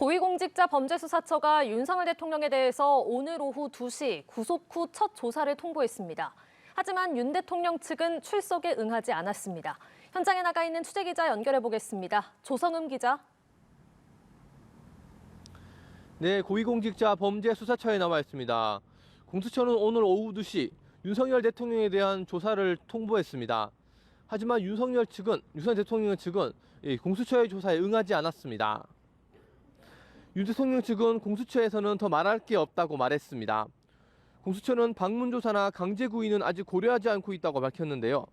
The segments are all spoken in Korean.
고위공직자범죄수사처가 윤석열 대통령에 대해서 오늘 오후 2시 구속 후 첫 조사를 통보했습니다. 하지만 윤 대통령 측은 출석에 응하지 않았습니다. 현장에 나가 있는 취재기자 연결해 보겠습니다. 조성음 기자. 네, 고위공직자범죄수사처에 나와 있습니다. 공수처는 오늘 오후 2시 윤석열 대통령에 대한 조사를 통보했습니다. 하지만 윤석열 대통령 측은 공수처의 조사에 응하지 않았습니다. 윤 대통령 측은 공수처에서는 더 말할 게 없다고 말했습니다. 공수처는 방문조사나 강제구인은 아직 고려하지 않고 있다고 밝혔는데요.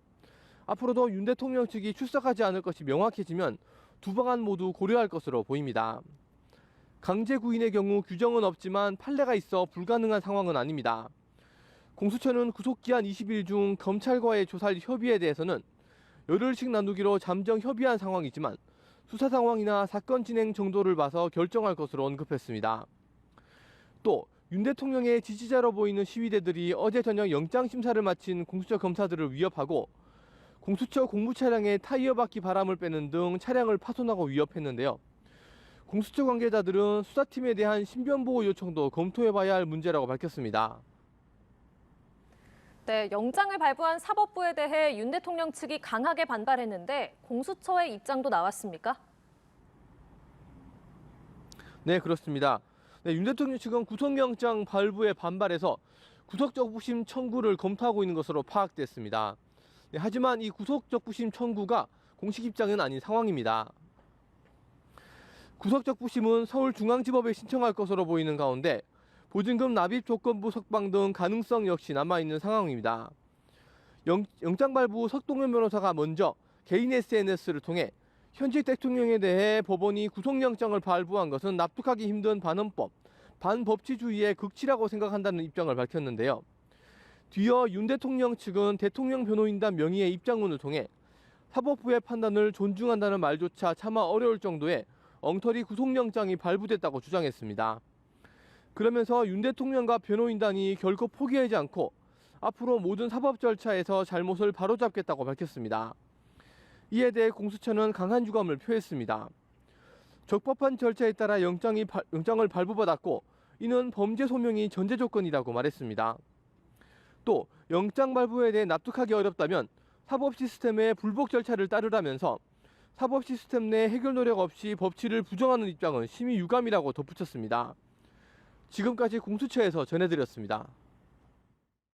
앞으로도 윤 대통령 측이 출석하지 않을 것이 명확해지면 두 방안 모두 고려할 것으로 보입니다. 강제구인의 경우 규정은 없지만 판례가 있어 불가능한 상황은 아닙니다. 공수처는 구속기한 20일 중 검찰과의 조사 협의에 대해서는 열흘씩 나누기로 잠정 협의한 상황이지만 수사 상황이나 사건 진행 정도를 봐서 결정할 것으로 언급했습니다. 또 윤 대통령의 지지자로 보이는 시위대들이 어제 저녁 영장심사를 마친 공수처 검사들을 위협하고 공수처 공무 차량에 타이어 바퀴 바람을 빼는 등 차량을 파손하고 위협했는데요. 공수처 관계자들은 수사팀에 대한 신변보호 요청도 검토해봐야 할 문제라고 밝혔습니다. 네, 영장을 발부한 사법부에 대해 윤 대통령 측이 강하게 반발했는데 공수처의 입장도 나왔습니까? 네, 그렇습니다. 네, 윤 대통령 측은 구속영장 발부에 반발해서 구속적부심 청구를 검토하고 있는 것으로 파악됐습니다. 네, 하지만 이 구속적부심 청구가 공식 입장은 아닌 상황입니다. 구속적부심은 서울중앙지법에 신청할 것으로 보이는 가운데 보증금 납입 조건부 석방 등 가능성 역시 남아있는 상황입니다. 영장 발부 후 석동현 변호사가 먼저 개인 SNS를 통해 현직 대통령에 대해 법원이 구속영장을 발부한 것은 납득하기 힘든 반헌법, 반법치주의의 극치라고 생각한다는 입장을 밝혔는데요. 뒤이어 윤 대통령 측은 대통령 변호인단 명의의 입장문을 통해 사법부의 판단을 존중한다는 말조차 차마 어려울 정도의 엉터리 구속영장이 발부됐다고 주장했습니다. 그러면서 윤 대통령과 변호인단이 결코 포기하지 않고 앞으로 모든 사법 절차에서 잘못을 바로잡겠다고 밝혔습니다. 이에 대해 공수처는 강한 유감을 표했습니다. 적법한 절차에 따라 영장을 발부받았고 이는 범죄 소명이 전제 조건이라고 말했습니다. 또 영장 발부에 대해 납득하기 어렵다면 사법 시스템의 불복 절차를 따르라면서 사법 시스템 내 해결 노력 없이 법치를 부정하는 입장은 심히 유감이라고 덧붙였습니다. 지금까지 공수처에서 전해드렸습니다.